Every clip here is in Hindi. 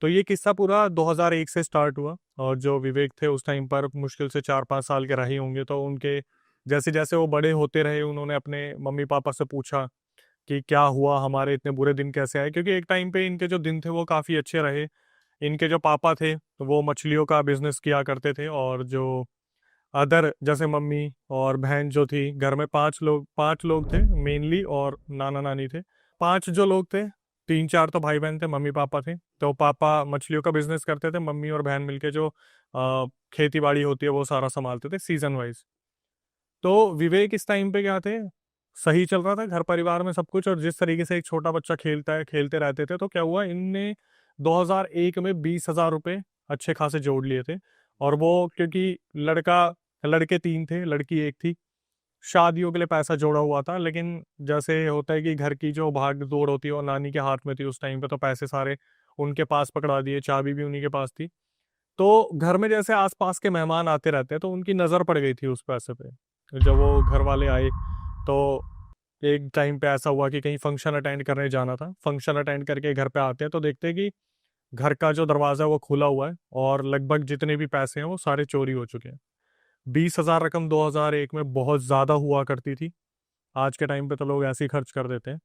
तो ये किस्सा पूरा 2001 से स्टार्ट हुआ, और जो विवेक थे उस टाइम पर मुश्किल से 4-5 साल के रहे होंगे। तो उनके जैसे जैसे वो बड़े होते रहे, उन्होंने अपने मम्मी पापा से पूछा कि क्या हुआ, हमारे इतने बुरे दिन कैसे आए, क्योंकि एक टाइम पे इनके जो दिन थे वो काफ़ी अच्छे रहे। इनके जो पापा थे तो वो मछलियों का बिजनेस किया करते थे, और जो अदर जैसे मम्मी और बहन जो थी, घर में 5 लोग थे मेनली, और नाना नानी थे। 5 जो लोग थे, 3-4 तो भाई बहन थे, मम्मी पापा थे। तो पापा मछलियों का बिजनेस करते थे, मम्मी और बहन मिलके जो खेती बाड़ी होती है वो सारा संभालते थे सीजन वाइज। तो विवेक इस टाइम पे क्या थे, सही चल रहा था घर परिवार में सब कुछ, और जिस तरीके से एक छोटा बच्चा खेलता है खेलते रहते थे, तो क्या हुआ, इनने 2001 में 20,000 रुपये अच्छे खासे जोड़ लिए थे। और वो क्योंकि लड़के 3 थे, लड़की 1 थी, शादियों के लिए पैसा जोड़ा हुआ था। लेकिन जैसे होता है कि घर की जो भाग दौड़ होती है, और नानी के हाथ में थी उस टाइम पे, तो पैसे सारे उनके पास पकड़ा दिए, चाबी भी उन्हीं के पास थी। तो घर में जैसे आसपास के मेहमान आते रहते हैं, तो उनकी नज़र पड़ गई थी उस पैसे पे। जब वो घर वाले आए, तो एक टाइम पे ऐसा हुआ कि कहीं फंक्शन अटेंड करने जाना था, फंक्शन अटेंड करके घर पे आते हैं तो देखते हैं कि घर का जो दरवाज़ा है वो खुला हुआ है, और लगभग जितने भी पैसे हैं वो सारे चोरी हो चुके हैं। 20,000 रकम 2001 में बहुत ज़्यादा हुआ करती थी। आज के टाइम पे तो लोग ऐसे ही खर्च कर देते हैं।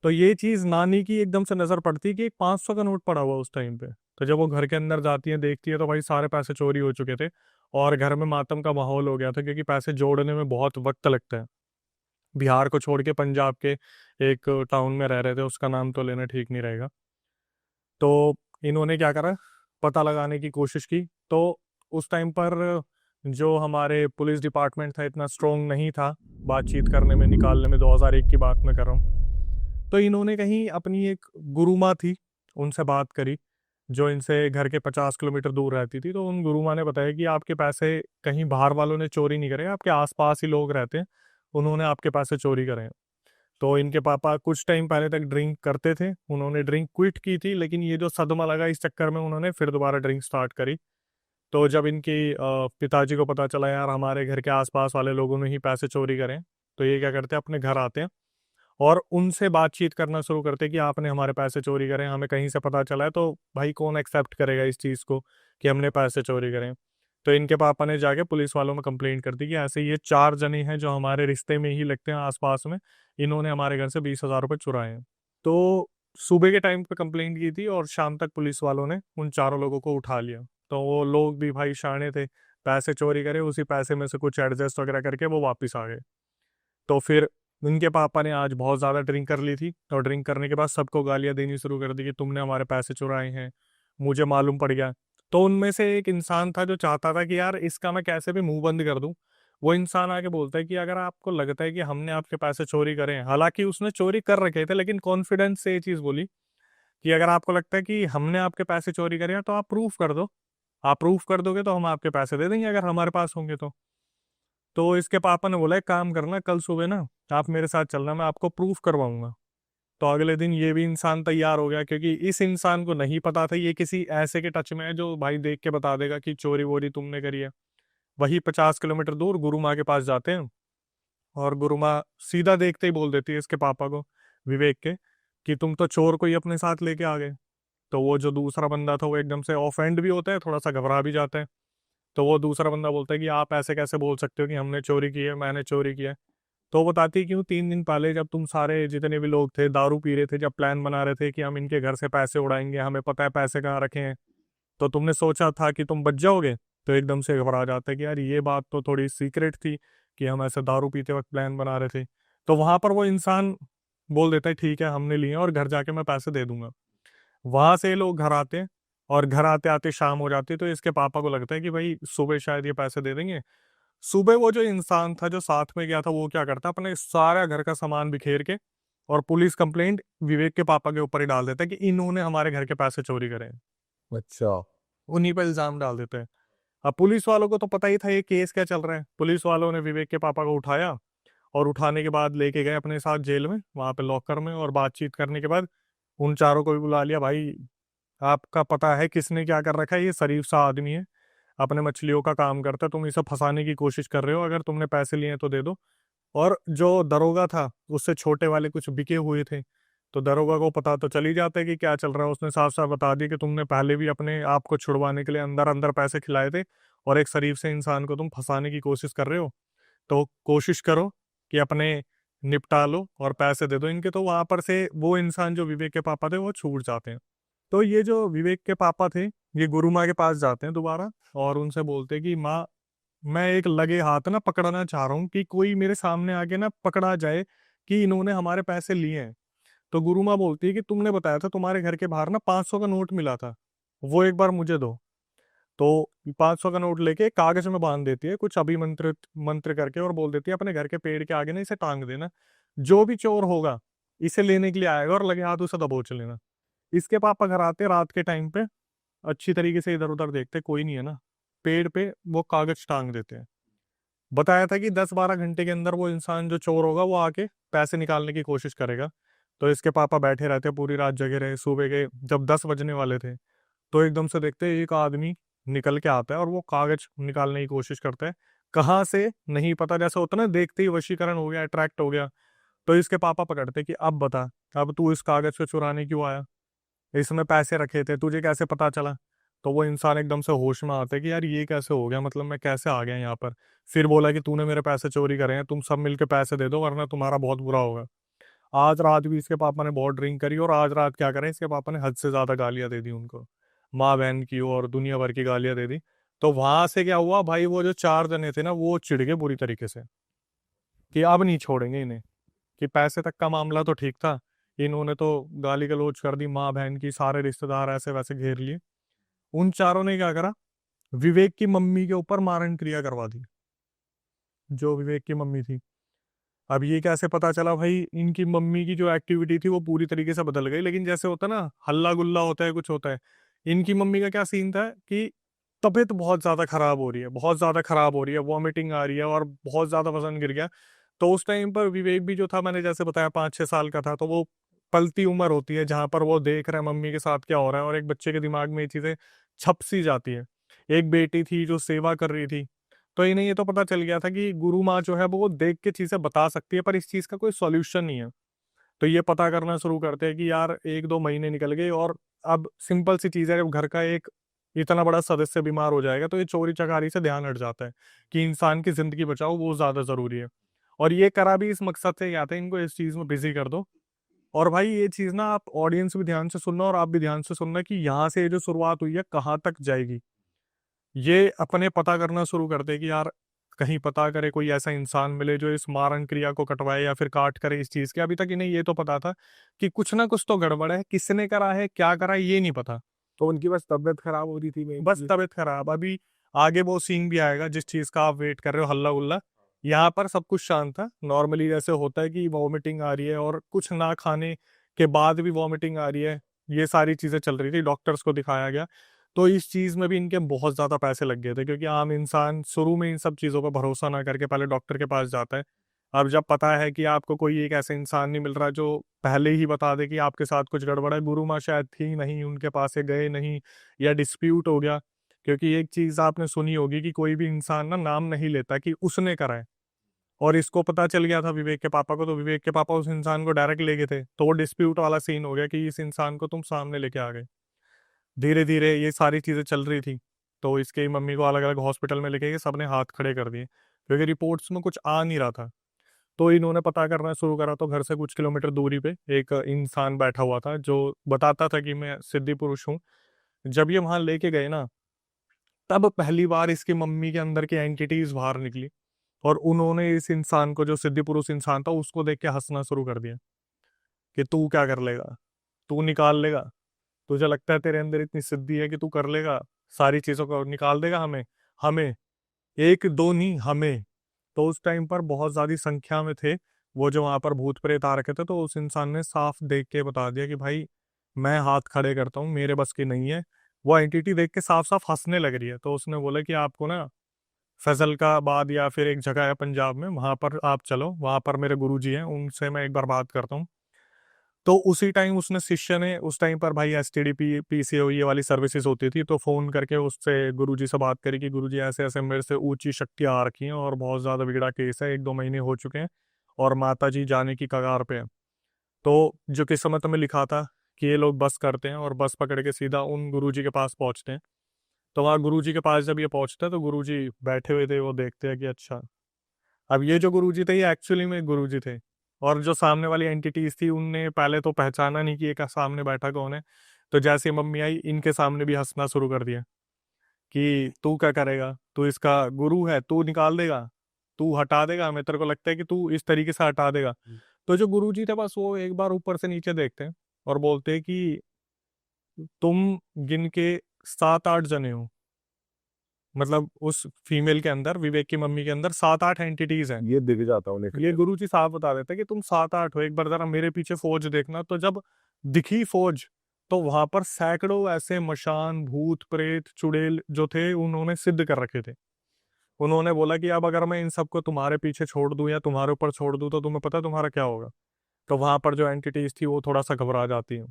तो ये चीज़ नानी की एकदम से नज़र पड़ती है कि एक 500 का नोट पड़ा हुआ उस टाइम पे। तो जब वो घर के अंदर जाती है, देखती है, तो भाई सारे पैसे चोरी हो चुके थे, और घर में मातम का माहौल हो गया था, क्योंकि पैसे जोड़ने में बहुत वक्त लगता है। बिहार को छोड़ के पंजाब के एक टाउन में रह रहे थे, उसका नाम तो लेना ठीक नहीं रहेगा। तो इन्होंने क्या करा, पता लगाने की कोशिश की। तो उस टाइम पर जो हमारे पुलिस डिपार्टमेंट था इतना स्ट्रोंग नहीं था बातचीत करने में, निकालने में, 2001 की बात मैं कर रहा हूँ। तो इन्होंने कहीं अपनी एक गुरुमा थी, उनसे बात करी, जो इनसे घर के 50 किलोमीटर दूर रहती थी। तो उन गुरुमा ने बताया कि आपके पैसे कहीं बाहर वालों ने चोरी नहीं करे, आपके आसपास ही लोग रहते हैं, उन्होंने आपके पैसे चोरी करे हैं। तो इनके पापा कुछ टाइम पहले तक ड्रिंक करते थे, उन्होंने ड्रिंक क्विट की थी, लेकिन ये जो सदमा लगा इस चक्कर में उन्होंने फिर दोबारा ड्रिंक स्टार्ट करी। तो जब इनकी पिताजी को पता चला, यार हमारे घर के आसपास वाले लोगों ने ही पैसे चोरी करे हैं, तो ये क्या करते हैं, अपने घर आते हैं और उनसे बातचीत करना शुरू करते हैं कि आपने हमारे पैसे चोरी करे हैं, हमें कहीं से पता चला है। तो भाई कौन एक्सेप्ट करेगा इस चीज़ को कि हमने पैसे चोरी करे हैं। तो इनके पापा ने जाके पुलिस वालों में कंप्लेंट कर दी कि ऐसे ये 4 जने हैं जो हमारे रिश्ते में ही लगते हैं आसपास में, इन्होंने हमारे घर से 20,000 रुपये चुराए हैं। तो सुबह के टाइम पे कंप्लेंट की थी, और शाम तक पुलिस वालों ने उन चारों लोगों को उठा लिया। तो वो लोग भी भाई शाणे थे, पैसे चोरी करे, उसी पैसे में से कुछ एडजस्ट वगैरह करके वो वापस आ गए। तो फिर इनके पापा ने आज बहुत ज़्यादा ड्रिंक कर ली थी, और ड्रिंक करने के बाद सबको गालियाँ देनी शुरू कर दी कि तुमने हमारे पैसे चुराए हैं, मुझे मालूम पड़ गया। तो उनमें से एक इंसान था जो चाहता था कि यार इसका मैं कैसे भी मुंह बंद कर दूं। वो इंसान आके बोलता है कि अगर आपको लगता है कि हमने आपके पैसे चोरी करे हैं, हालांकि उसने चोरी कर रखे थे, लेकिन कॉन्फिडेंस से ये चीज़ बोली कि अगर आपको लगता है कि हमने आपके पैसे चोरी करे हैं तो आप प्रूफ कर दो। आप प्रूफ कर दोगे तो हम आपके पैसे दे देंगे अगर हमारे पास होंगे तो। तो इसके पापा ने बोला एक काम करना, कल सुबह ना आप मेरे साथ चलना, मैं आपको प्रूफ करवाऊंगा। तो अगले दिन ये भी इंसान तैयार हो गया, क्योंकि इस इंसान को नहीं पता था ये किसी ऐसे के टच में है जो भाई देख के बता देगा कि चोरी वोरी तुमने करी है। वही 50 किलोमीटर दूर गुरु माँ के पास जाते हैं, और गुरु माँ सीधा देखते ही बोल देती है इसके पापा को, विवेक के, कि तुम तो चोर को ही अपने साथ लेके आ गए। तो वो जो दूसरा बंदा था वो एकदम से ऑफेंड भी होता है, थोड़ा सा घबरा भी जाता है। तो वो दूसरा बंदा बोलता है कि आप ऐसे कैसे बोल सकते हो कि हमने चोरी की है, मैंने चोरी किया है। तो वो बताती है, क्यों 3 दिन पहले जब तुम सारे जितने भी लोग थे दारू पी रहे थे, जब प्लान बना रहे थे कि हम इनके घर से पैसे उड़ाएंगे, हमें पता है पैसे कहाँ रखे हैं, तो तुमने सोचा था कि तुम बच जाओगे। तो एकदम से घबरा जाता है कि यार ये बात तो थोड़ी सीक्रेट थी कि हम ऐसे दारू पीते वक्त प्लान बना रहे थे। तो वहां पर वो इंसान बोल देता है ठीक है हमने लिए हैं, और घर जाके मैं पैसे दे दूंगा। वहां से ये लोग घर आते हैं, और घर आते आते शाम हो जाती है। तो इसके पापा को लगता है कि भाई सुबह शायद ये पैसे दे देंगे। सुबह वो जो इंसान था जो साथ में गया था वो क्या करता है, अपने सारा घर का सामान बिखेर के और पुलिस कंप्लेंट विवेक के पापा के ऊपर ही डाल देता है कि इन्होंने हमारे घर के पैसे चोरी करे हैं। अच्छा। उन्हीं पर इल्जाम डाल देते हैं। अब पुलिस वालों को तो पता ही था ये केस क्या चल रहा है। पुलिस वालों ने विवेक के पापा को उठाया, और उठाने के बाद लेके गए अपने साथ जेल में, वहां पे लॉकर में, और बातचीत करने के बाद उन चारों को भी बुला लिया। भाई आपका पता है किसने क्या कर रखा है, ये शरीफ सा आदमी है, अपने मछलियों का काम करता है, तुम इसे फंसाने की कोशिश कर रहे हो, अगर तुमने पैसे लिए हैं तो दे दो। और जो दरोगा था उससे छोटे वाले कुछ बिके हुए थे, तो दरोगा को पता तो चल ही जाता है कि क्या चल रहा है। उसने साफ साफ बता दिया कि तुमने पहले भी अपने आप को छुड़वाने के लिए अंदर अंदर पैसे खिलाए थे, और एक शरीफ से इंसान को तुम फंसाने की कोशिश कर रहे हो। तो कोशिश करो कि अपने निपटा लो और पैसे दे दो इनके। तो वहां पर से वो इंसान जो विवेक के पापा थे वो छूट जाते हैं। तो ये जो विवेक के पापा थे, ये गुरु माँ के पास जाते हैं दोबारा, और उनसे बोलते हैं कि माँ, मैं एक लगे हाथ ना पकड़ना चाह रहा हूँ, कि कोई मेरे सामने आके ना पकड़ा जाए कि इन्होंने हमारे पैसे लिए हैं। तो गुरु माँ बोलती है कि तुमने बताया था तुम्हारे घर के बाहर ना 500 का नोट मिला था, वो एक बार मुझे दो। तो 500 का नोट लेके कागज में बांध देती है कुछ अभिमंत्रित मंत्र करके, और बोल देती है अपने घर के पेड़ के आगे ना इसे टांग देना, जो भी चोर होगा इसे लेने के लिए आएगा और लगे हाथ उसे दबोच लेना। इसके पापा घर आते रात के टाइम पे, अच्छी तरीके से इधर उधर देखते कोई नहीं है ना, पेड़ पे वो कागज टांग देते हैं। बताया था कि 10-12 घंटे के अंदर वो इंसान जो चोर होगा वो आके पैसे निकालने की कोशिश करेगा। तो इसके पापा बैठे रहते, पूरी रात जगे रहे। सुबह के जब 10 बजने वाले थे, तो एकदम से देखते हैं एक आदमी निकल के आता है और वो कागज निकालने की कोशिश करता है। कहाँ से नहीं पता, जैसे होता ना, देखते ही वशीकरण हो गया, अट्रैक्ट हो गया। तो इसके पापा पकड़ते कि अब बता, अब तू इस कागज को चुराने क्यों आया, इसमें पैसे रखे थे, तुझे कैसे पता चला। तो वो इंसान एकदम से होश में आता है कि यार ये कैसे हो गया, मतलब मैं कैसे आ गया यहाँ पर। फिर बोला कि तूने मेरे पैसे चोरी करे हैं, तुम सब मिलके पैसे दे दो वरना तुम्हारा बहुत बुरा होगा। आज रात भी इसके पापा ने बहुत ड्रिंक करी, और आज रात क्या करें, इसके पापा ने हद से ज्यादा गालियां दे दी उनको, माँ बहन की और दुनिया भर की गालियां दे दी। तो वहां से क्या हुआ भाई, वो जो 4 जने थे ना वो चिढ़ गए बुरी तरीके से कि अब नहीं छोड़ेंगे इन्हें, कि पैसे तक का मामला तो ठीक था, इन्होंने तो गाली गलौज कर दी, माँ बहन की, सारे रिश्तेदार ऐसे वैसे घेर लिए। उन चारों ने क्या करा, विवेक की मम्मी के ऊपर मारण क्रिया करवा दी, जो विवेक की मम्मी थी। अब ये कैसे पता चला भाई, इनकी मम्मी की जो एक्टिविटी थी वो पूरी तरीके से बदल गई, लेकिन जैसे होता है ना हल्ला गुल्ला होता है, कुछ होता है। इनकी मम्मी का क्या सीन था कि तबीयत बहुत ज्यादा खराब हो रही है, बहुत ज्यादा खराब हो रही है, वॉमिटिंग आ रही है और बहुत ज्यादा वजन गिर गया। तो उस टाइम पर विवेक भी जो था, मैंने जैसे बताया 5-6 साल का था, तो वो पलती उम्र होती है जहां पर वो देख रहा है मम्मी के साथ क्या हो रहा है, और एक बच्चे के दिमाग में ये चीजें छप सी जाती है। एक बेटी थी जो सेवा कर रही थी, तो इन्हें ये तो पता चल गया था कि गुरु माँ जो है वो देख के चीजें बता सकती है, पर इस चीज का कोई सॉल्यूशन नहीं है। तो ये पता करना शुरू करते हैं कि यार 1-2 महीने निकल गए, और अब सिंपल सी चीज है, जब घर का एक इतना बड़ा सदस्य बीमार हो जाएगा तो ये चोरी चकारी से ध्यान हट जाता है कि इंसान की जिंदगी बचाओ, वो ज्यादा जरूरी है। और ये करा भी इस मकसद से क्या था, इनको इस चीज में बिजी कर दो। और भाई ये चीज ना, आप ऑडियंस भी ध्यान से सुनना और आप भी ध्यान से सुनना कि यहाँ से ये जो शुरुआत हुई है कहाँ तक जाएगी। ये अपने पता करना शुरू कर दे कि यार कहीं पता करे कोई ऐसा इंसान मिले जो इस मारण क्रिया को कटवाए या फिर काट करे इस चीज के। अभी तक इन्हें ये तो पता था कि कुछ ना कुछ तो गड़बड़ है, किसने करा है क्या करा है ये नहीं पता। तो उनकी बस तबीयत खराब हो रही थी मेन बस चीज। तबीयत खराब। अभी आगे वो सीन भी आएगा जिस चीज का आप वेट कर रहे हो, हल्ला गुल्ला। यहाँ पर सब कुछ शांत था, नॉर्मली जैसे होता है कि वॉमिटिंग आ रही है और कुछ ना खाने के बाद भी वॉमिटिंग आ रही है, ये सारी चीजें चल रही थी, डॉक्टर्स को दिखाया गया। तो इस चीज में भी इनके बहुत ज्यादा पैसे लग गए थे, क्योंकि आम इंसान शुरू में इन सब चीजों पर भरोसा ना करके पहले डॉक्टर के पास जाता है। अब जब पता है कि आपको कोई एक ऐसा इंसान नहीं मिल रहा जो पहले ही बता दे कि आपके साथ कुछ गड़बड़ है, गुरु माँ शायद थी नहीं उनके पास, से गए नहीं, या डिस्प्यूट हो गया। क्योंकि एक चीज आपने सुनी होगी कि कोई भी इंसान ना नाम नहीं लेता कि उसने करा है। और इसको पता चल गया था विवेक के पापा को, तो विवेक के पापा उस इंसान को डायरेक्ट ले गए थे, तो वो डिस्प्यूट वाला सीन हो गया कि इस इंसान को तुम सामने लेके आ गए। धीरे धीरे ये सारी चीजें चल रही थी। तो इसके मम्मी को अलग अलग हॉस्पिटल में लेके गए, सबने हाथ खड़े कर दिए क्योंकि रिपोर्ट्स में कुछ आ नहीं रहा था। तो इन्होंने पता करना शुरू करा, तो घर से कुछ किलोमीटर दूरी पे एक इंसान बैठा हुआ था जो बताता था कि मैं सिद्धि पुरुष हूँ। जब ये वहां लेके गए ना, तब पहली बार इसकी मम्मी के अंदर की एंटिटीज बाहर निकली, और उन्होंने इस इंसान को, जो सिद्धि पुरुष इंसान था, उसको देख के हंसना शुरू कर दिया कि तू क्या कर लेगा, तू निकाल लेगा, तुझे लगता है तेरे अंदर इतनी सिद्धि है कि तू कर लेगा, सारी चीजों को निकाल देगा हमें, हमें, एक दो नहीं हमें। तो उस टाइम पर बहुत ज्यादा संख्या में थे वो जो वहां पर भूत प्रेत आ रखे थे। तो उस इंसान ने साफ देख के बता दिया कि भाई मैं हाथ खड़े करता हूँ, मेरे बस की नहीं है। वो एंटिटी देख के साफ साफ हंसने लग रही है। तो उसने बोला कि आपको ना फैजलकाबाद या फिर एक जगह है पंजाब में, वहां पर आप चलो, वहां पर मेरे गुरुजी हैं, उनसे मैं एक बार बात करता हूँ। तो उसी टाइम उसने, शिष्य ने, उस टाइम पर भाई एसटीडी पीसीओ ये वाली सर्विसेज होती थी, तो फोन करके उससे गुरुजी से बात करी कि गुरुजी ऐसे ऐसे मेरे से ऊंची शक्तियां आ रखी हैं और बहुत ज्यादा बिगड़ा केस है, 1-2 महीने हो चुके हैं और माता जी जाने की कगार पे है। तो जो किस्मत में लिखा था कि ये लोग बस करते हैं और बस पकड़ के सीधा उन गुरुजी के पास पहुंचते हैं। तो वहाँ गुरुजी के पास जब ये पहुंचते हैं तो गुरुजी बैठे हुए थे, वो देखते हैं कि अच्छा, अब ये जो गुरुजी थे ये एक्चुअली में गुरुजी थे। और जो सामने वाली एंटिटीज थी उनने पहले तो पहचाना नहीं कि ये का सामने बैठा कौन है। तो जैसे ही मम्मी आई इनके सामने भी हंसना शुरू कर दिया कि तू क्या करेगा, तू इसका गुरु है, तू निकाल देगा, तू हटा देगा, मैं तेरे को लगता है कि तू इस तरीके से हटा देगा। तो जो गुरुजी थे बस वो एक बार ऊपर से नीचे देखते हैं और बोलते हैं कि तुम गिन के 7-8 जने हो। मतलब उस फीमेल के अंदर, विवेक की मम्मी के अंदर 7-8 एंटिटीज हैं। ये दिख जाता उन्हें ये गुरुजी साफ बता देते हैं कि तुम 7-8 हो, एक बार जरा मेरे पीछे फौज देखना। तो जब दिखी फौज तो वहां पर सैकड़ों ऐसे मशान, भूत, प्रेत, चुड़ैल जो थे उन्होंने सिद्ध कर रखे थे। उन्होंने बोला कि अब अगर मैं इन सबको तुम्हारे पीछे छोड़ दूं या तुम्हारे ऊपर छोड़ दूं तो तुम्हें पता है तुम्हारा क्या होगा। तो वहां पर जो एंटिटीज थी वो थोड़ा सा घबरा जाती है।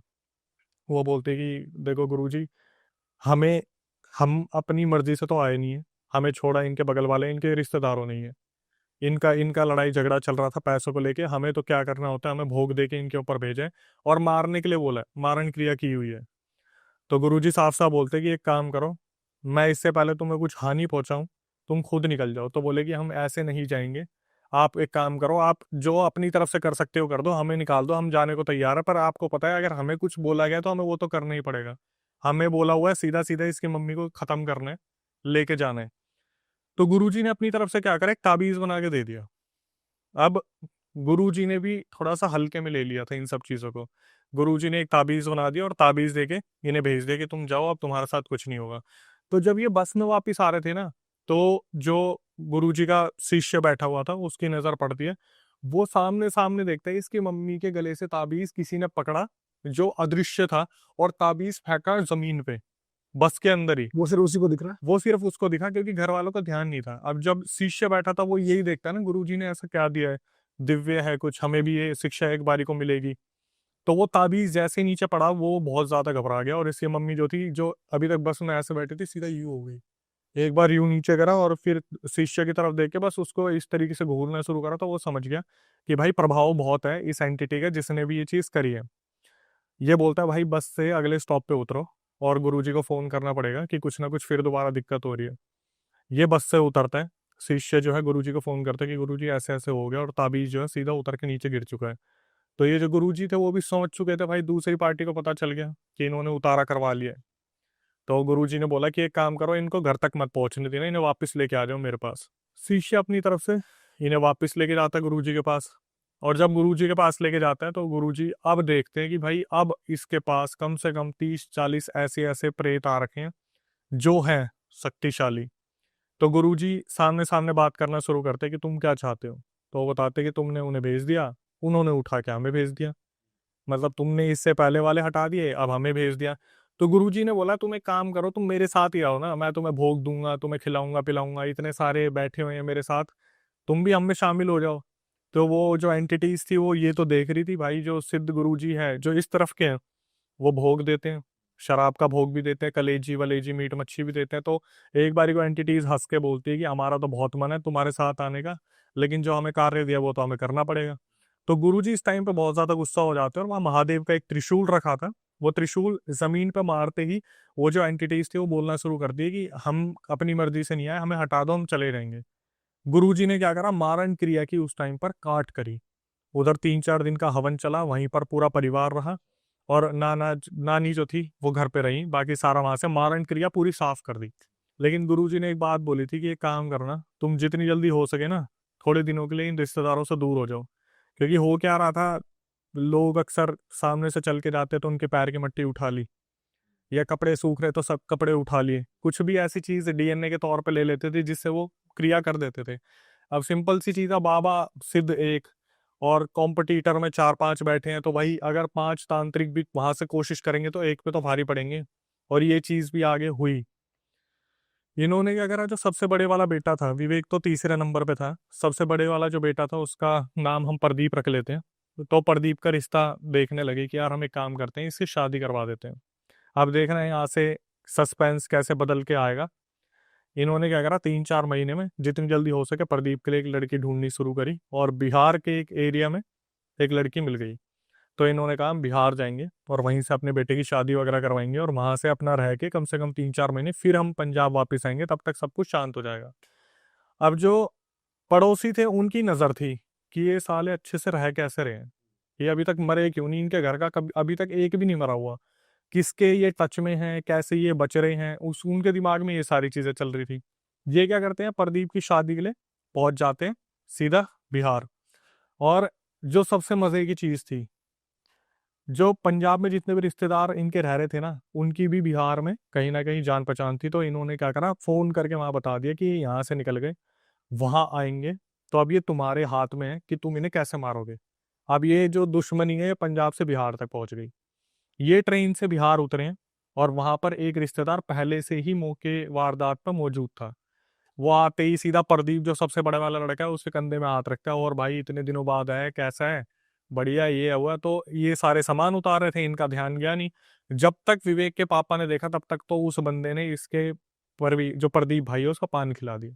वो बोलते कि देखो गुरुजी, हमें हम अपनी मर्जी से तो आए नहीं है, हमें छोड़ा इनके बगल वाले, इनके रिश्तेदारों नहीं है। इनका इनका लड़ाई झगड़ा चल रहा था पैसों को लेके, हमें तो क्या करना होता है, हमें भोग दे के इनके ऊपर भेजे और मारने के लिए बोला है, मारण क्रिया की हुई है। तो गुरुजी साफ साफ बोलते कि एक काम करो, मैं इससे पहले तुम्हें कुछ हानि पहुंचाऊं, तुम खुद निकल जाओ। तो बोले कि हम ऐसे नहीं जाएंगे, आप एक काम करो, आप जो अपनी तरफ से कर सकते हो कर दो, हमें निकाल दो, हम जाने को तैयार है। पर आपको पता है अगर हमें कुछ बोला गया तो हमें वो तो करना ही पड़ेगा। हमें बोला हुआ है सीधा सीधा इसकी मम्मी को खत्म करना है, लेके जाना है। तो गुरुजी ने अपनी तरफ से क्या करा, एक ताबीज बना के दे दिया। अब गुरुजी ने भी थोड़ा सा हल्के में ले लिया था इन सब चीजों को। गुरुजी ने एक ताबीज बना दिया और ताबीज देके इन्हें भेज दिया कि तुम जाओ, अब तुम्हारे साथ कुछ नहीं होगा। तो जब ये बस में वापिस आ रहे थे ना, तो जो गुरुजी का शिष्य बैठा हुआ था उसकी नजर पड़ती है। वो सामने सामने देखता है इसकी मम्मी के गले से ताबीज किसी ने पकड़ा, जो अदृश्य था, और ताबीज फेंका जमीन पे, बस के अंदर ही। वो सिर्फ उसी को दिख रहा वो सिर्फ उसको दिखा क्योंकि घर वालों का ध्यान नहीं था। अब जब शिष्य बैठा था वो यही देखता है ना, गुरुजी ने ऐसा क्या दिया है, दिव्य है कुछ, हमें भी ये शिक्षा एक बारी को मिलेगी। तो वो ताबीज जैसे ही नीचे पड़ा वो बहुत ज्यादा घबरा गया, और इसकी मम्मी जो थी, जो अभी तक बस में ऐसे बैठी थी, सीधा यूं हो गई। एक बार यूं नीचे करा और फिर शिष्य की तरफ देख के बस उसको इस तरीके से घूरना शुरू करा। तो वो समझ गया कि भाई प्रभाव बहुत है इस एंटिटी का जिसने भी ये चीज करी है। ये बोलता है भाई बस से अगले स्टॉप पे उतरो और गुरुजी को फोन करना पड़ेगा कि कुछ ना कुछ फिर दोबारा दिक्कत हो रही है। ये बस से उतरता है, शिष्य जो है गुरुजी को फोन करता है कि गुरुजी ऐसे ऐसे हो गया, और ताबीज जो है सीधा उतर के नीचे गिर चुका है। तो ये जो गुरुजी थे वो भी समझ चुके थे, भाई दूसरी पार्टी को पता चल गया कि इन्होंने उतारा करवा लिया है। तो गुरुजी ने बोला कि एक काम करो, इनको घर तक मत पहुंचने देना, इन्हें वापस लेके आ जाओ मेरे पास। शिष्य अपनी तरफ से इन्हें वापस लेके जाता है गुरुजी के पास। और जब गुरुजी के पास लेके जाता है तो गुरुजी अब देखते हैं कि भाई अब इसके पास कम से कम 30-40 ऐसे ऐसे प्रेत आ रखे हैं जो हैं शक्तिशाली। तो गुरुजी सामने सामने बात करना शुरू करते कि तुम क्या चाहते हो। तो वो बताते कि तुमने उन्हें भेज दिया, उन्होंने उठा के हमें भेज दिया, मतलब तुमने इससे पहले वाले हटा दिए, अब हमें भेज दिया। तो गुरुजी ने बोला तुम एक काम करो, तुम मेरे साथ ही आओ ना, मैं तुम्हें भोग दूंगा, तुम्हें खिलाऊंगा पिलाऊंगा, इतने सारे बैठे हुए हैं मेरे साथ, तुम भी हम में शामिल हो जाओ। तो वो जो एंटिटीज थी वो ये तो देख रही थी भाई, जो सिद्ध गुरुजी है जो इस तरफ के हैं वो भोग देते हैं, शराब का भोग भी देते हैं, कलेजी वलेजी मीट मच्छी भी देते हैं। तो एक बारी को एंटिटीज हंस के बोलती है कि हमारा तो बहुत मन है तुम्हारे साथ आने का, लेकिन जो हमें कार्य दिया वो तो हमें करना पड़ेगा। तो गुरुजी इस टाइम पे बहुत ज्यादा गुस्सा हो जाते हैं और वहाँ महादेव का एक त्रिशूल रखा था, वो त्रिशूल जमीन पे मारते ही वो जो एंटिटीज थी वो बोलना शुरू कर दी कि हम अपनी मर्जी से नहीं आए, हमें हटा दो, हम चले रहेंगे। गुरुजी ने क्या करा, मारण क्रिया की उस टाइम पर काट करी। उधर 3-4 दिन का हवन चला, वहीं पर पूरा परिवार रहा, और नानी जो थी वो घर पे रही, बाकी सारा वहां से मारण क्रिया पूरी साफ कर दी। लेकिन गुरुजी ने एक बात बोली थी कि एक काम करना, तुम जितनी जल्दी हो सके ना थोड़े दिनों के लिए इन रिश्तेदारों से दूर हो जाओ। क्योंकि हो क्या रहा था, लोग अक्सर सामने से चल के जाते तो उनके पैर की मिट्टी उठा ली, या कपड़े सूख रहे तो सब कपड़े उठा लिए, कुछ भी ऐसी चीज डीएनए के तौर पे ले लेते थे जिससे वो क्रिया कर देते थे। अब सिंपल सी चीज है, बाबा सिद्ध एक और कॉम्पिटिटर में 4-5 बैठे हैं, तो भाई अगर 5 तांत्रिक भी वहां से कोशिश करेंगे तो एक पे तो भारी पड़ेंगे। और ये चीज भी आगे हुई। इन्होंने क्या करा, जो सबसे बड़े वाला बेटा था, विवेक तो तीसरे नंबर पे था, सबसे बड़े वाला जो बेटा था उसका नाम हम प्रदीप रख लेते हैं। तो प्रदीप का रिश्ता देखने लगे कि यार हम एक काम करते हैं, इसकी शादी करवा देते हैं। अब देख रहे हैं यहाँ से सस्पेंस कैसे बदल के आएगा। इन्होंने क्या करा, 3-4 महीने में जितनी जल्दी हो सके प्रदीप के लिए एक लड़की ढूंढनी शुरू करी, और बिहार के एक एरिया में एक लड़की मिल गई। तो इन्होंने कहा हम बिहार जाएंगे और वहीं से अपने बेटे की शादी वगैरह करवाएंगे और वहां से अपना रह के कम से कम 3-4 महीने फिर हम पंजाब वापस आएंगे, तब तक सब कुछ शांत हो जाएगा। अब जो पड़ोसी थे उनकी नजर थी कि ये साले अच्छे से रह कैसे रहे हैं, ये अभी तक मरे क्यों नहीं, इनके घर का कभी अभी तक एक भी नहीं मरा हुआ, किसके ये टच में हैं, कैसे ये बच रहे हैं, उस उनके दिमाग में ये सारी चीजें चल रही थी। ये क्या करते हैं, प्रदीप की शादी के लिए पहुंच जाते हैं सीधा बिहार। और जो सबसे मजे की चीज थी, जो पंजाब में जितने भी रिश्तेदार इनके रह रहे थे ना, उनकी भी बिहार में कहीं ना कहीं जान पहचान थी। तो इन्होंने क्या करा, फोन करके वहां बता दिया कि ये यहाँ से निकल गए, वहां आएंगे, तो अब ये तुम्हारे हाथ में है कि तुम इन्हें कैसे मारोगे। अब ये जो दुश्मनी है ये पंजाब से बिहार तक पहुंच गई। ये ट्रेन से बिहार उतरे हैं और वहां पर एक रिश्तेदार पहले से ही मौके वारदात पर मौजूद था। वो आते ही सीधा प्रदीप जो सबसे बड़ा वाला लड़का है उसके कंधे में हाथ रखता है, और भाई इतने दिनों बाद आया, कैसा है, बढ़िया, ये हुआ। तो ये सारे सामान उतार रहे थे, इनका ध्यान गया नहीं। जब तक विवेक के पापा ने देखा तब तक तो उस बंदे ने इसके जो प्रदीप भाई है उसका पान खिला दिया।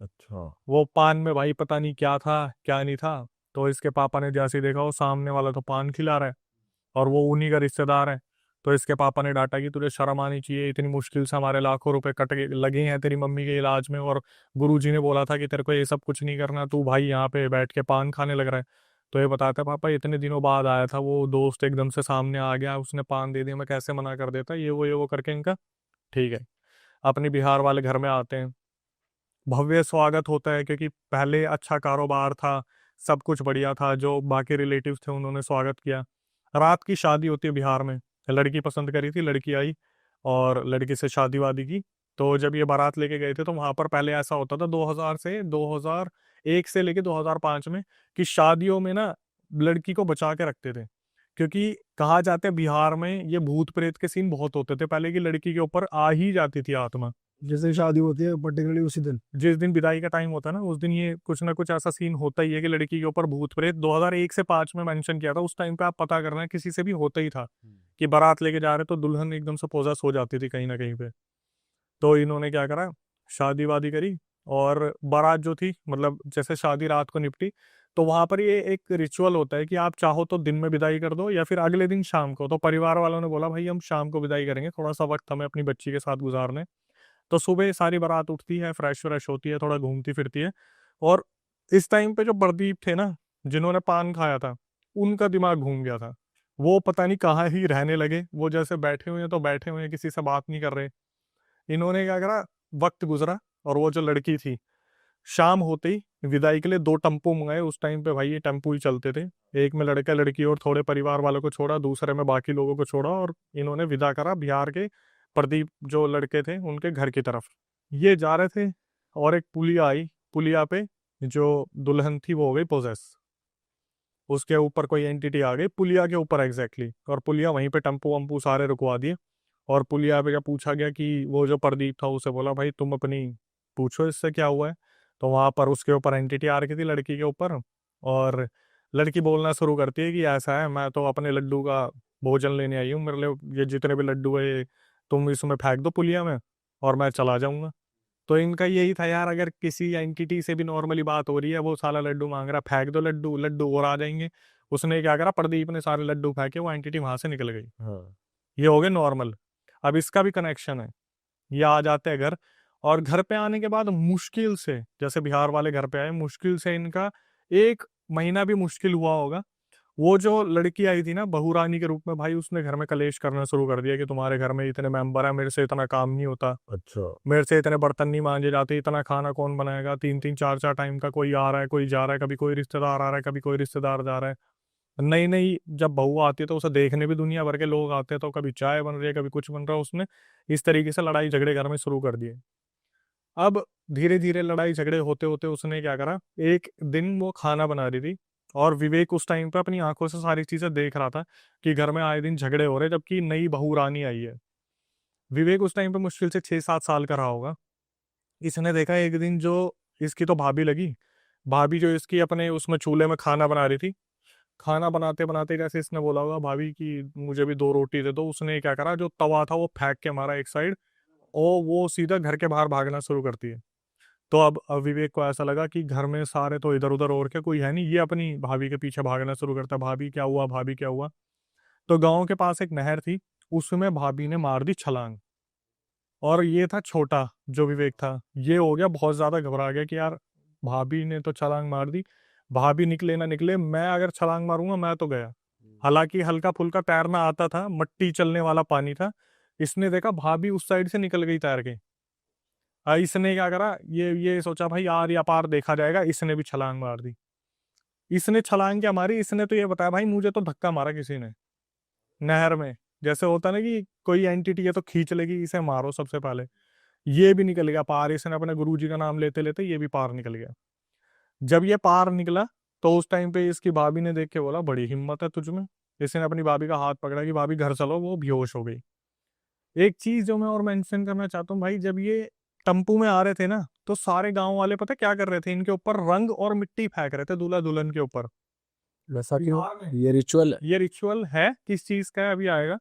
अच्छा। वो पान में भाई पता नहीं क्या था क्या नहीं था। तो इसके पापा ने जैसे ही देखा वो सामने वाला तो पान खिला रहा है और वो उन्हीं का रिश्तेदार है। तो इसके पापा ने डांटा कि तुझे शर्म आनी चाहिए, इतनी मुश्किल से हमारे लाखों रुपए कट के लगे हैं तेरी मम्मी के इलाज में, और गुरुजी ने बोला था कि तेरे को ये सब कुछ नहीं करना, तू भाई यहाँ पे बैठ के पान खाने लग रहा है। तो ये बताता है पापा इतने दिनों बाद आया था, वो दोस्त एकदम से सामने आ गया, उसने पान दे दिया, मैं कैसे मना कर देता, ये वो करके इनका ठीक है। अपने बिहार वाले घर में आते हैं, भव्य स्वागत होता है क्योंकि पहले अच्छा कारोबार था, सब कुछ बढ़िया था, जो बाकी रिलेटिव्स थे उन्होंने स्वागत किया। रात की शादी होती है बिहार में, लड़की पसंद करी थी, लड़की आई और लड़की से शादी वादी की। तो जब ये बारात लेके गए थे तो वहां पर पहले ऐसा होता था 2001 से लेके 2005 में कि शादियों में ना लड़की को बचा के रखते थे, क्योंकि कहा जाता है बिहार में ये भूत प्रेत के सीन बहुत होते थे पहले, की लड़की के ऊपर आ ही जाती थी आत्मा। जैसे शादी होती है पर्टिकुलरली उसी दिन। जिस दिन विदाई का टाइम होता है ना उस दिन ये कुछ ना कुछ ऐसा सीन होता ही है कि लड़की के ऊपर भूत प्रेत 2001 से 5 में मेंशन किया था, उस टाइम पे आप पता करना किसी से भी होता ही था कि बारात लेके जा रहे तो दुल्हन एकदम से पोजेस हो जाती थी कहीं ना कहीं पे। तो इन्होंने क्या करा, शादी वादी करी और बारात जो थी, मतलब जैसे शादी रात को निपटी, तो वहां पर ये एक रिचुअल होता है कि आप चाहो तो दिन में विदाई कर दो या फिर अगले दिन शाम को। तो परिवार वालों ने बोला भाई हम शाम को विदाई करेंगे, थोड़ा सा वक्त हमें अपनी बच्ची के साथ गुजारने। तो सुबह सारी बारात उठती है, फ्रेश व्रेश होती है, थोड़ा घूमती फिरती है। और इस टाइम पे जो प्रदीप थे ना, जिन्होंने पान खाया था, उनका दिमाग घूम गया था। वो पता नहीं कहाँ ही रहने लगे, वो जैसे बैठे हुए हैं तो बैठे हुए हैं, किसी से बात नहीं कर रहे। इन्होंने क्या करा, वक्त गुजरा और वो जो लड़की थी, शाम होते ही विदाई के लिए 2 टेम्पो मंगाए। उस टाइम पे भाई ये टेम्पो ही चलते थे, एक में लड़का लड़की और थोड़े परिवार वालों को छोड़ा, दूसरे में बाकी लोगों को छोड़ा, और इन्होंने विदा करा बिहार के प्रदीप जो लड़के थे उनके घर की तरफ। ये जा रहे थे और एक पुलिया आई, पुलिया पे जो दुल्हन थी वो हो गई पोजेस, उसके ऊपर कोई एंटिटी आ गई पुलिया के ऊपर एग्जैक्टली, और पुलिया वहीं पे टेम्पो वम्पू सारे रुकवा दिए। और पुलिया पे क्या पूछा गया कि वो जो प्रदीप था उसे बोला भाई तुम अपनी पूछो इससे क्या हुआ है। तो वहां पर उसके ऊपर एंटिटी आ रखी थी लड़की के ऊपर, और लड़की बोलना शुरू करती है कि ऐसा है, मैं तो अपने लड्डू का भोजन लेने आई हूँ, मेरे लिए ये जितने भी लड्डू है ये तुम इसमें फेंक दो पुलिया में और मैं चला जाऊंगा। तो इनका यही था यार, अगर किसी एंटिटी से भी नॉर्मली बात हो रही है, वो साला लड्डू मांग रहा है, फेंक दो लड्डू, लड्डू और आ जाएंगे। उसने क्या करा, प्रदीप ने सारे लड्डू फेंके, वो एंटिटी वहां से निकल गई। हाँ। ये हो गए नॉर्मल। अब इसका भी कनेक्शन है, ये आ जाते हैं घर, और घर पे आने के बाद मुश्किल से, जैसे बिहार वाले घर पे आए, मुश्किल से इनका 1 महीना भी मुश्किल हुआ होगा। वो जो लड़की आई थी ना बहू रानी के रूप में, भाई उसने घर में कलेश करना शुरू कर दिया कि तुम्हारे घर में इतने मेंबर है, मेरे से इतना काम नहीं होता, अच्छा। मेरे से इतने बर्तन नहीं मांजे जाते, इतना खाना कौन बनाएगा, 3-3 4-4 टाइम का कोई आ रहा है कोई जा रहा है, कभी कोई रिश्तेदार आ रहा है कभी कोई रिश्तेदार जा रहा है। नई नई जब बहू आती है तो उसे देखने भी दुनिया भर के लोग आते हैं, तो कभी चाय बन रही है कभी कुछ बन रहा है, उसने इस तरीके से लड़ाई झगड़े घर में शुरू कर दिए। अब धीरे धीरे लड़ाई झगड़े होते होते उसने क्या करा, एक दिन वो खाना बना रही थी और विवेक उस टाइम पे अपनी आंखों से सारी चीजें देख रहा था कि घर में आए दिन झगड़े हो रहे हैं, जबकि नई बहू रानी आई है। विवेक उस टाइम पे मुश्किल से 6-7 साल का रहा होगा। इसने देखा एक दिन जो इसकी तो भाभी लगी, भाभी जो इसकी अपने उसमें चूल्हे में खाना बना रही थी, खाना बनाते बनाते जैसे इसने बोला होगा भाभी कि मुझे भी 2 रोटी दे दो, उसने क्या करा, जो तवा था वो फेंक के मारा एक साइड, और वो सीधा घर के बाहर भागना शुरू करती है। तो अब विवेक को ऐसा लगा कि घर में सारे तो इधर उधर और क्या, कोई है नहीं, ये अपनी भाभी के पीछे भागना शुरू करता, भाभी क्या हुआ, भाभी क्या हुआ। तो गांव के पास एक नहर थी, उसमें भाभी ने मार दी छलांग। और ये था छोटा जो विवेक था, ये हो गया बहुत ज्यादा, घबरा गया कि यार भाभी ने तो छलांग मार दी, भाभी निकले ना निकले, मैं अगर छलांग मारूंगा मैं तो गया। हालांकि हल्का फुल्का तैरना आता था, मट्टी चलने वाला पानी था। इसने देखा भाभी उस साइड से निकल गई तैर के। इसने क्या करा, ये सोचा भाई यार या पार देखा जाएगा, इसने भी छलांग मार दी। इसने छलांग क्या मारी, इसने तो ये बताया भाई मुझे तो धक्का मारा किसी ने नहर में। जैसे होता ना कि कोई एंटिटी है तो खींच लेगी, इसे मारो सबसे पहले। ये भी निकल गया पार, इसने अपने गुरुजी का नाम लेते लेते ये भी पार निकल गया। जब ये पार निकला तो उस टाइम पे इसकी भाभी ने देख के बोला बड़ी हिम्मत है तुझ में। इसने अपनी भाभी का हाथ पकड़ा कि भाभी घर चलो, वो बेहोश हो गई। एक चीज जो मैं और मेंशन करना चाहता हूँ भाई, जब ये टम्पू में आ रहे थे ना, तो सारे गांव वाले पता क्या कर रहे थे, इनके ऊपर रंग और मिट्टी फेंक रहे थे, दूल्हा दुल्हन के ऊपर। वैसा क्यों? बिहार में ये रिचुअल है। ये रिचुअल है, किस चीज का है अभी आएगा।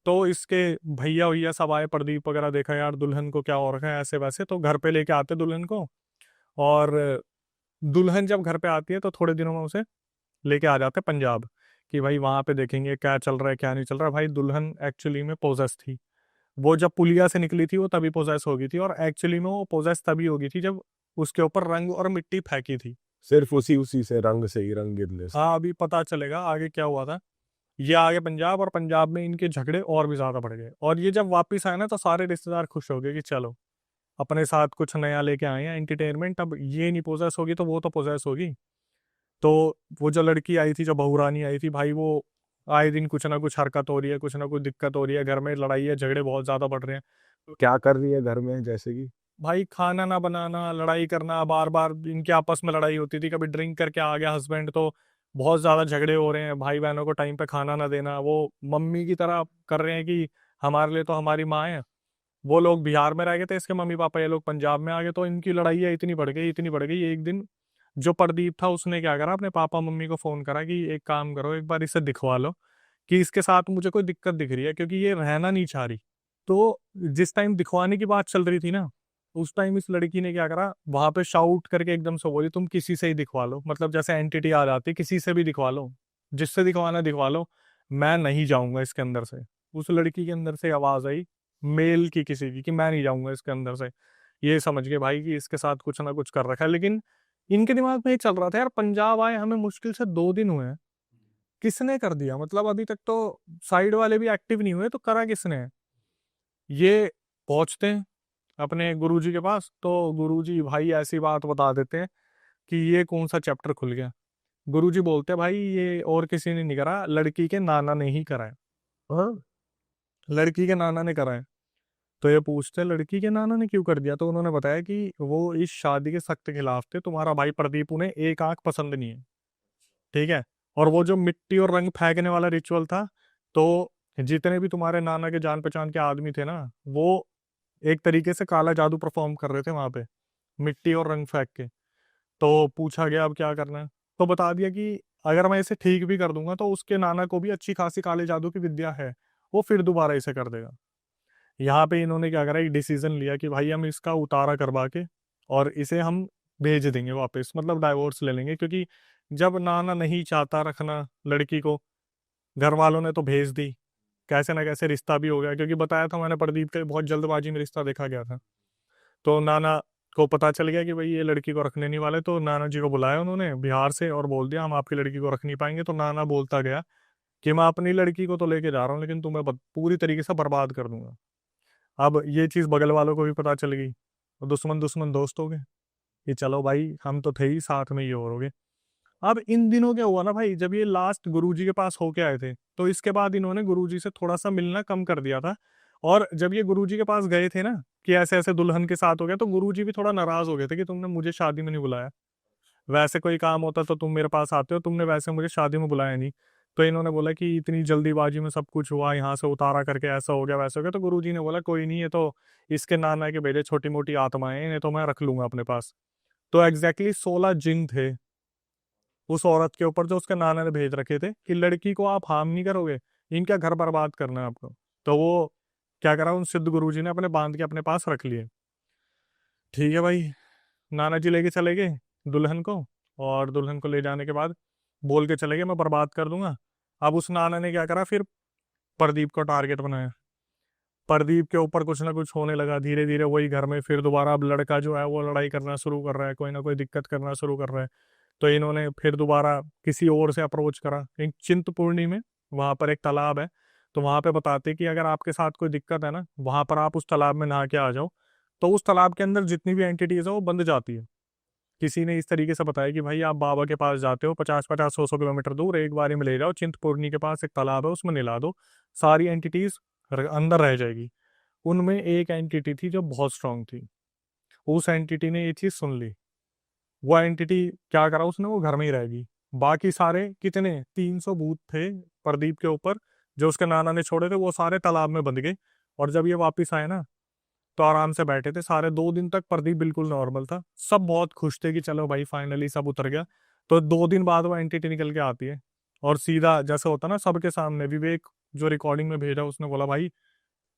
तो इसके भैया भैया सब आए, प्रदीप वगैरह देखा यार दुल्हन को क्या हो रखा है ऐसे वैसे, तो घर पे लेके आते दुल्हन को। और दुल्हन जब घर पे आती है तो थोड़े दिनों में उसे लेके आ जाते पंजाब, कि भाई वहां पे देखेंगे क्या चल रहा है क्या नहीं चल रहा है। भाई दुल्हन एक्चुअली में पोजेस थी, वो जब पुलिया से निकली थी वो तभी पोजेस हो गई थी, और एक्चुअली में वो पोजेस तभी हो गई थी जब उसके ऊपर रंग और मिट्टी फेंकी थी। सिर्फ उसी उसी से रंग से ही, रंग गिरने से। हाँ, अभी पता चलेगा आगे क्या हुआ था। ये आगे पंजाब, और पंजाब में इनके झगड़े और भी ज्यादा बढ़ गए, और ये जब वापिस आए ना तो सारे रिश्तेदार खुश हो गए कि चलो अपने साथ कुछ नया लेके आए हैं एंटरटेनमेंट। अब ये नहीं पोजेस होगी तो वो तो पोजेस होगी। तो वो जो लड़की आई थी, जो बहू रानी आई थी भाई, वो आए दिन कुछ ना कुछ हरकत हो रही है, कुछ ना कुछ दिक्कत हो रही है घर में, लड़ाई है झगड़े बहुत ज्यादा बढ़ रहे हैं। क्या कर रही है घर में, जैसे कि? भाई खाना ना बनाना, लड़ाई करना, बार बार इनके आपस में लड़ाई होती थी, कभी ड्रिंक करके आ गया हस्बैंड तो बहुत ज्यादा झगड़े हो रहे हैं, भाई बहनों को टाइम पे खाना ना देना, वो मम्मी की तरह कर रहे हैं कि हमारे लिए तो हमारी माँ है। वो लोग बिहार में रह गए थे इसके मम्मी पापा, ये लोग पंजाब में आ गए, तो इनकी लड़ाइयाँ इतनी बढ़ गई इतनी बढ़ गई। एक दिन जो प्रदीप था उसने क्या करा, अपने पापा मम्मी को फोन करा कि एक काम करो, एक बार इसे दिखवा लो कि इसके साथ मुझे कोई दिक्कत दिख रही है, क्योंकि ये रहना नहीं चाह रही। तो जिस टाइम दिखवाने की बात चल रही थी ना, उस टाइम इस लड़की ने क्या करा, वहां पे शाउट करके एकदम से बोली तुम किसी से ही दिखवा लो, मतलब जैसे एंटिटी आ जाती, किसी से भी दिखवा लो, जिससे दिखवाना दिखवा लो, मैं नहीं जाऊंगा इसके अंदर से। उस लड़की के अंदर से आवाज आई, मेल की किसी की, कि मैं नहीं जाऊंगा इसके अंदर से। ये समझ गए भाई कि इसके साथ कुछ ना कुछ कर रखा है। लेकिन इनके दिमाग में ये चल रहा था यार पंजाब आए हमें मुश्किल से 2 दिन हुए हैं, किसने कर दिया, मतलब अभी तक तो साइड वाले भी एक्टिव नहीं हुए, तो करा किसने है। ये पहुंचते हैं अपने गुरुजी के पास, तो गुरुजी भाई ऐसी बात बता देते हैं कि ये कौन सा चैप्टर खुल गया। गुरुजी बोलते हैं भाई ये और किसी ने नहीं करा, लड़की के नाना ने ही करा है। हाँ। लड़की के नाना ने करा है। तो ये पूछते हैं लड़की के नाना ने क्यों कर दिया, तो उन्होंने बताया कि वो इस शादी के सख्त खिलाफ थे, तुम्हारा भाई प्रदीप उन्हें एक आंख पसंद नहीं है, ठीक है। और वो जो मिट्टी और रंग फेंकने वाला रिचुअल था, तो जितने भी तुम्हारे नाना के जान पहचान के आदमी थे ना, वो एक तरीके से काला जादू परफॉर्म कर रहे थे वहां पे, मिट्टी और रंग फेंक के। तो पूछा गया अब क्या करना है, तो बता दिया कि अगर मैं इसे ठीक भी कर दूंगा तो उसके नाना को भी अच्छी खासी काले जादू की विद्या है, वो फिर दोबारा इसे कर देगा। यहाँ पे इन्होंने क्या करा, एक डिसीजन लिया कि भाई हम इसका उतारा करवा के और इसे हम भेज देंगे वापस, मतलब डाइवोर्स ले लेंगे, क्योंकि जब नाना नहीं चाहता रखना लड़की को, घर वालों ने तो भेज दी, कैसे ना कैसे रिश्ता भी हो गया, क्योंकि बताया था मैंने प्रदीप के बहुत जल्दबाजी में रिश्ता देखा गया था। तो नाना को पता चल गया कि भाई ये लड़की को रखने नहीं वाले, तो नाना जी को बुलाया उन्होंने बिहार से और बोल दिया हम आपकी लड़की को रख नहीं पाएंगे। तो नाना बोलता गया कि मैं अपनी लड़की को तो लेके जा रहा हूँ, लेकिन तुम्हें पूरी तरीके से बर्बाद कर दूंगा। अब ये चीज बगल वालों को भी पता चल गई, और दुश्मन दुश्मन दोस्त हो गए कि चलो भाई हम तो थे ही साथ में, ये और हो गए। अब इन दिनों क्या हुआ ना भाई, जब ये लास्ट गुरुजी के पास होके आए थे, तो इसके बाद इन्होंने गुरुजी से थोड़ा सा मिलना कम कर दिया था। और जब ये गुरुजी के पास गए थे ना कि ऐसे ऐसे दुल्हन के साथ हो गया, तो गुरुजी भी थोड़ा नाराज हो गए थे कि तुमने मुझे शादी में नहीं बुलाया, वैसे कोई काम होता तो तुम मेरे पास आते हो, तुमने वैसे मुझे शादी में बुलाया नहीं। तो इन्होंने बोला कि इतनी जल्दीबाजी में सब कुछ हुआ, यहाँ से उतारा करके ऐसा हो गया वैसा हो गया। तो गुरुजी ने बोला कोई नहीं, ये तो इसके नाना के भेजे छोटी मोटी आत्माएं हैं, इन्हें तो मैं रख लूंगा अपने पास। तो एग्जैक्टली 16 जिन थे उस औरत के ऊपर जो उसके नाना ने भेज रखे थे कि लड़की को आप हार्म नहीं करोगे, इनका घर बर्बाद करना है आपको। तो वो क्या करा, उन सिद्ध गुरुजी ने अपने बांध के अपने पास रख लिए। ठीक है भाई, नाना जी लेके चले गए दुल्हन को, और दुल्हन को ले जाने के बाद बोल के चले गए मैं बर्बाद कर दूंगा। अब उस नाना ने क्या करा, फिर प्रदीप को टारगेट बनाया। प्रदीप के ऊपर कुछ ना कुछ होने लगा धीरे धीरे वही घर में। फिर दोबारा अब लड़का जो है वो लड़ाई करना शुरू कर रहा है, कोई ना कोई दिक्कत करना शुरू कर रहा है। तो इन्होंने फिर दोबारा किसी और से अप्रोच करा। एक चिंतपूर्णी में वहां पर एक तालाब है, तो वहां पे बताते कि अगर आपके साथ कोई दिक्कत है ना, वहां पर आप उस तालाब में नहा के आ जाओ, तो उस तालाब के अंदर जितनी भी एंटिटीज है वो बंद जाती है। किसी ने इस तरीके से बताया कि भाई आप बाबा के पास जाते हो 50-50 100-100 किलोमीटर दूर, एक बारी में ले जाओ चिंतपूर्णी के पास एक तालाब है उसमें नला दो, सारी एंटिटीज अंदर रह जाएगी। उनमें एक एंटिटी थी जो बहुत स्ट्रांग थी। उस एंटिटी ने ये चीज सुन ली। वो एंटिटी क्या करा उसने, वो घर में ही रहेगी। बाकी सारे कितने 300 भूत थे प्रदीप के ऊपर जो उसके नाना ने छोड़े थे, वो सारे तालाब में बंध गए। और जब ये वापिस आए ना, तो आराम से बैठे थे सारे। 2 दिन तक प्रदीप बिल्कुल नॉर्मल था, सब बहुत खुश थे कि चलो भाई फाइनली सब उतर गया। तो 2 दिन बाद वो एंटिटी निकल के आती है, और सीधा जैसे होता ना सबके सामने, विवेक जो रिकॉर्डिंग में भेजा उसने बोला भाई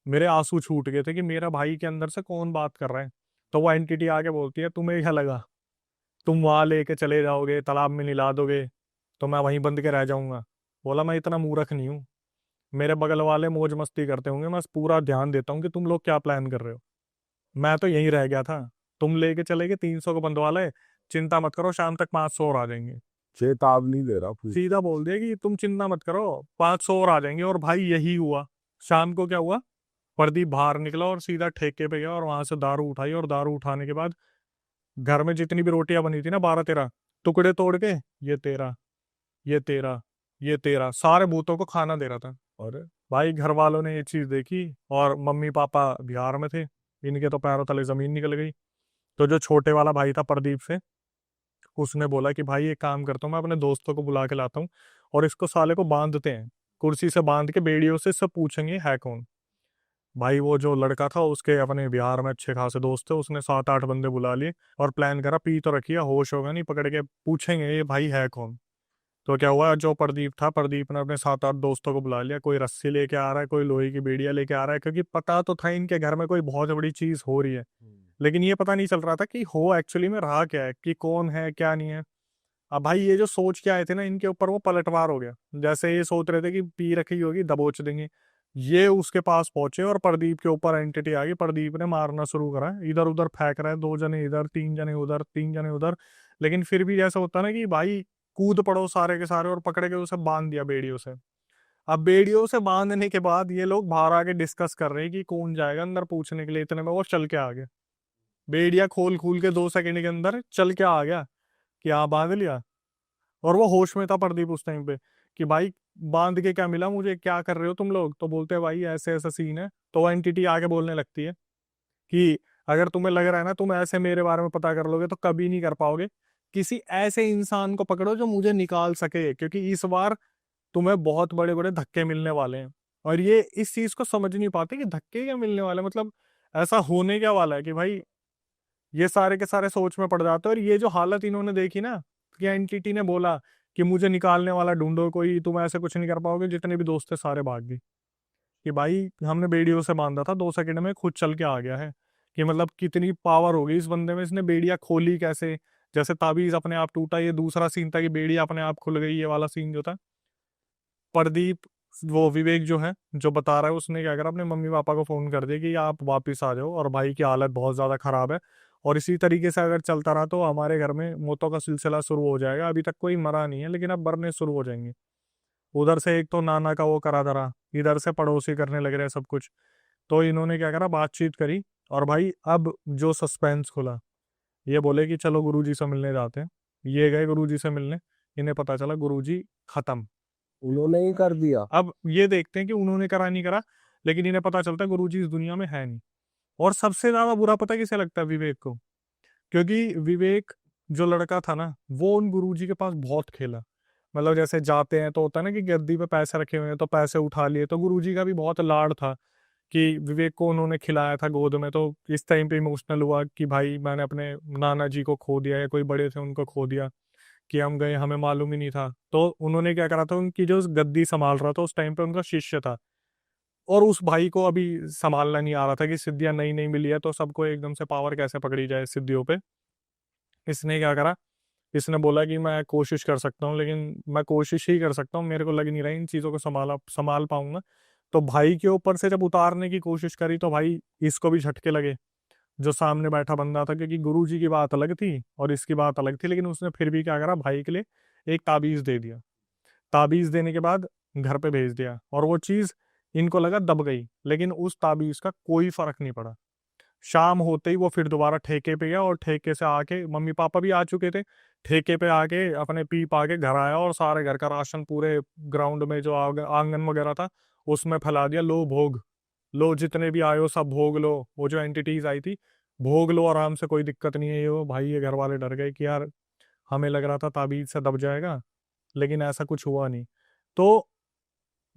मेरे आंसू छूट गए थे कि मेरा भाई के अंदर से कौन बात कर रहा है। तो वो एंटिटी आके बोलती है तुम्हें क्या लगा तुम वहां लेके चले जाओगे तालाब में निला दोगे तो मैं वहीं बंद के रह जाऊंगा। बोला मैं इतना मूर्ख नहीं हूँ, मेरे बगल वाले मौज मस्ती करते होंगे, मैं पूरा ध्यान देता हूँ कि तुम लोग क्या प्लान कर रहे हो। मैं तो यहीं रह गया था, तुम लेके चले गए 300 को बंद वाले, चिंता मत करो शाम तक 500 और आ जाएंगे। चेतावनी दे रहा पूरी। सीधा बोल दिया कि तुम चिंता मत करो 500 और आ जाएंगे। और भाई यही हुआ। शाम को क्या हुआ, प्रदीप बाहर निकला और सीधा ठेके पे गया और वहां से दारू उठाई, और दारू उठाने के बाद घर में जितनी भी रोटियां बनी थी ना 12-13 टुकड़े तोड़ के, ये तेरा, ये तेरा, ये तेरा, सारे भूतों को खाना दे रहा था। और भाई घर वालों ने ये चीज देखी, और मम्मी पापा बिहार में थे, इनके तो पैरों तले जमीन निकल गई। तो जो छोटे वाला भाई था प्रदीप से, उसने बोला कि भाई एक काम करता हूँ मैं अपने दोस्तों को बुला के लाता हूँ और इसको साले को बांधते हैं, कुर्सी से बांध के बेड़ियों से सब पूछेंगे है कौन। भाई वो जो लड़का था उसके अपने बिहार में अच्छे खासे दोस्त थे, उसने 7-8 बंदे बुला लिए और प्लान करा, पी तो रखिए होश होगा नहीं, पकड़ के पूछेंगे ये भाई है कौन। तो क्या हुआ, जो प्रदीप था, प्रदीप ने अपने 7-8 दोस्तों को बुला लिया, कोई रस्सी लेके आ रहा है, कोई लोहे की बेड़ियां लेके आ रहा है, क्योंकि पता तो था इनके घर में कोई बहुत बड़ी चीज हो रही है। लेकिन ये पता नहीं चल रहा था कि हो एक्चुअली में रहा क्या है, कि कौन है क्या नहीं है। अब भाई ये जो सोच के आए थे ना, इनके ऊपर वो पलटवार हो गया। जैसे ये सोच रहे थे कि पी रखी होगी दबोच देंगे, ये उसके पास पहुंचे और प्रदीप के ऊपर एंटिटी आ गई। प्रदीप ने मारना शुरू करा, इधर उधर फेंक रहा है, 2 जने इधर, 3 जने उधर, 3 जने उधर। लेकिन फिर भी जैसा होता ना कि भाई कूद पड़ो सारे के सारे, और पकड़ के उसे बांध दिया बेड़ियों से। अब बेड़ियों से बांधने के बाद ये लोग बाहर आके डिस्कस कर रहे हैं कि कौन जाएगा अंदर पूछने के लिए, इतने में वो चल के आ गया। बेड़िया खोल खोल के 2 सेकंड के अंदर चल के आ गया कि हाँ बांध लिया। और वो होश में था प्रदीप उस टाइम पे कि भाई बांध के क्या मिला मुझे, क्या कर रहे हो तुम लोग। तो बोलते हैं भाई ऐसे ऐसा सीन है। तो वो एंटिटी आके बोलने लगती है कि अगर तुम्हें लग रहा है ना तुम ऐसे मेरे बारे में पता कर लोगे तो कभी नहीं कर पाओगे, किसी ऐसे इंसान को पकड़ो जो मुझे निकाल सके, क्योंकि इस बार तुम्हें बहुत बड़े बड़े धक्के मिलने वाले हैं। और ये इस चीज को समझ नहीं पाते कि धक्के क्या मिलने वाले हैं, मतलब ऐसा होने क्या वाला है कि भाई ये सारे के सारे सोच में पड़ जाते हैं। और ये जो हालत इन्होंने देखी ना, कि एंटिटी ने बोला कि मुझे निकालने वाला ढूंढो कोई, तुम ऐसे कुछ नहीं कर पाओगे, जितने भी दोस्त थे सारे भाग गए। कि भाई हमने बेड़ियों से बांधा था, 2 सेकंड में खुद चल के आ गया है। कि मतलब कितनी पावर हो गई इस बंदे में, इसने बेड़ियां खोली कैसे, जैसे ताबीज अपने आप टूटा। ये दूसरा सीन था कि बेड़ी अपने आप खुल गई, ये वाला सीन जो था। प्रदीप, वो विवेक जो है जो बता रहा है, उसने क्या करा, अपने मम्मी पापा को फोन कर दिया कि आप वापिस आ जाओ और भाई की हालत बहुत ज्यादा खराब है, और इसी तरीके से अगर चलता रहा तो हमारे घर में मौतों का सिलसिला शुरू हो जाएगा। अभी तक कोई मरा नहीं है लेकिन अब मरने शुरू हो जाएंगे। उधर से एक तो नाना का वो करा धरा, इधर से पड़ोसी करने लग रहे हैं सब कुछ। तो इन्होंने क्या करा, बातचीत करी। और भाई अब जो सस्पेंस खुला, ये बोले कि चलो गुरुजी से मिलने जाते हैं। ये गए गुरुजी से मिलने, इन्हें पता चला गुरुजी खत्म। उन्होंने ही कर दिया। अब ये देखते हैं कि उन्होंने करा नहीं करा, लेकिन इन्हें पता चलता है गुरुजी इस दुनिया में है नहीं। और सबसे ज्यादा बुरा पता किसे लगता है, विवेक को। क्योंकि विवेक जो लड़का था ना, वो उन गुरुजी के पास बहुत खेला। मतलब जैसे जाते हैं तो होता है ना कि गद्दी पे पैसे रखे हुए हैं तो पैसे उठा लिए, तो गुरुजी का भी बहुत लाड था कि विवेक को उन्होंने खिलाया था गोद में। तो इस टाइम पे इमोशनल हुआ कि भाई मैंने अपने नाना जी को खो दिया, या कोई बड़े थे उनको खो दिया, कि हम गए हमें मालूम ही नहीं था। तो उन्होंने क्या करा था, उनकी जो गद्दी संभाल रहा था उस टाइम पे उनका शिष्य था, और उस भाई को अभी संभालना नहीं आ रहा था कि सिद्धियां नई नई मिली है तो सबको एकदम से पावर कैसे पकड़ी जाए सिद्धियों पे। इसने क्या करा, इसने बोला कि मैं कोशिश कर सकता हूँ, लेकिन मैं कोशिश ही कर सकता हूँ, मेरे को लग नहीं रहा इन चीज़ों को संभाल पाऊंगा। तो भाई के ऊपर से जब उतारने की कोशिश करी तो भाई इसको भी झटके लगे, जो सामने बैठा बंदा था, क्योंकि गुरुजी की बात अलग थी और इसकी बात अलग थी। लेकिन उसने फिर भी क्या करा, भाई के लिए एक ताबीज दे दिया। ताबीज देने के बाद घर पे भेज दिया, और वो चीज इनको लगा दब गई, लेकिन उस ताबीज का कोई फर्क नहीं पड़ा। शाम होते ही वो फिर दोबारा ठेके पे गया, और ठेके से आके मम्मी पापा भी आ चुके थे, ठेके पे आके अपने पी पा के घर आया और सारे घर का राशन पूरे ग्राउंड में जो आंगन वगैरह था उसमें फैला दिया। लो भोग लो, जितने भी आए हो सब भोग लो। वो जो एंटिटीज आई थी, भोग लो आराम से, कोई दिक्कत नहीं है। ये वो भाई, ये घर वाले डर गए कि यार हमें लग रहा था ताबीज से दब जाएगा, लेकिन ऐसा कुछ हुआ नहीं। तो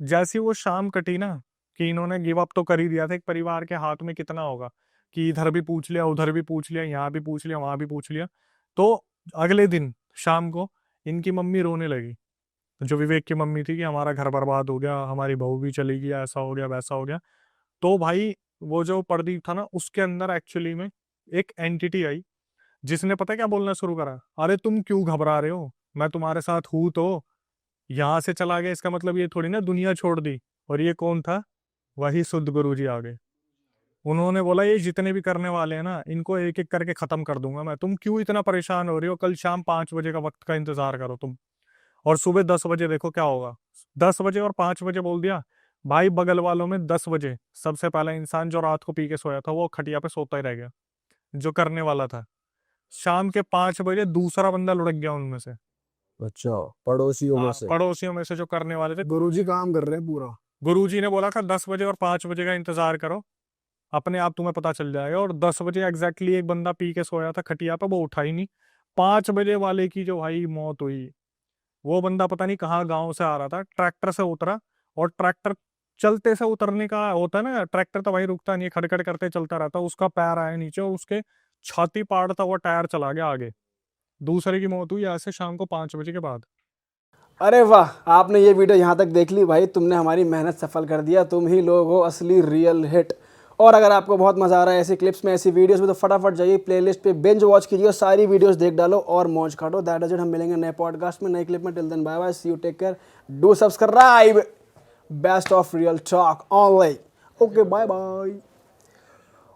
जैसी वो शाम कटी ना, कि इन्होंने गिव अप तो कर ही दिया था, एक परिवार के हाथ में कितना होगा कि इधर भी पूछ लिया, उधर भी पूछ लिया, यहाँ भी पूछ लिया, वहां भी पूछ लिया। तो अगले दिन शाम को इनकी मम्मी रोने लगी, जो विवेक की मम्मी थी, कि हमारा घर बर्बाद हो गया, हमारी बहू भी चली गई, ऐसा हो गया वैसा हो गया। तो भाई वो जो प्रदीप था ना, उसके अंदर एक्चुअली में एक एंटिटी आई, जिसने पता है क्या बोलना शुरू करा, अरे तुम क्यों घबरा रहे हो, मैं तुम्हारे साथ हूं तो। यहाँ से चला गया इसका मतलब ये थोड़ी ना दुनिया छोड़ दी। और ये कौन था, वही शुद्ध गुरु जी आ गए। उन्होंने बोला ये जितने भी करने वाले हैं ना, इनको एक एक करके खत्म कर दूंगा मैं, तुम क्यों इतना परेशान हो रही हो, कल शाम 5 बजे का वक्त का इंतजार करो तुम, और सुबह 10 बजे देखो क्या होगा। 10 बजे और 5 बजे बोल दिया। भाई बगल वालों में 10 बजे सबसे पहला इंसान जो रात को पी के सोया था, वो खटिया पे सोता ही रह गया, जो करने वाला था। शाम के 5 बजे दूसरा बंदा लुढ़क गया उनमें से। अच्छा, पड़ोसियों में हाँ, से। पड़ोसियों में से जो करने वाले थे। गुरुजी काम कर रहे हैं पूरा। गुरुजी ने बोला था 10 बजे और 5 बजे का इंतजार करो, अपने आप तुम्हें पता चल जाएगा। और 10 बजे एग्जैक्टली एक बंदा पी के सोया था खटिया पे, वो उठा ही नहीं। 5 बजे वाले की जो भाई मौत हुई, वो बंदा पता नहीं कहाँ गांव से आ रहा था, ट्रैक्टर से उतरा, और ट्रैक्टर चलते से उतरने का होता है ना, ट्रैक्टर तो भाई रुकता नहीं, खड़खड़ करते चलता रहता, उसका पैर आया नीचे और उसके छाती पाड़ता हुआ टायर चला गया आगे। दूसरे की मौत हुई ऐसे शाम को 5 बजे के बाद। अरे वाह, आपने ये वीडियो यहाँ तक देख ली भाई, तुमने हमारी मेहनत सफल कर दिया। तुम ही लोग हो असली रियल हिट। और अगर आपको बहुत मजा आ रहा है ऐसी क्लिप्स में, ऐसी वीडियोस में, तो फटाफट जाइए प्लेलिस्ट पे बिंज वॉच कीजिए और सारी वीडियोस देख डालो और मौज काटो। That is it. हम मिलेंगे नए पॉडकास्ट में, नए क्लिप में। Till then bye bye, see you, take care, do subscribe. Best of Real Talk online. Okay, bye bye.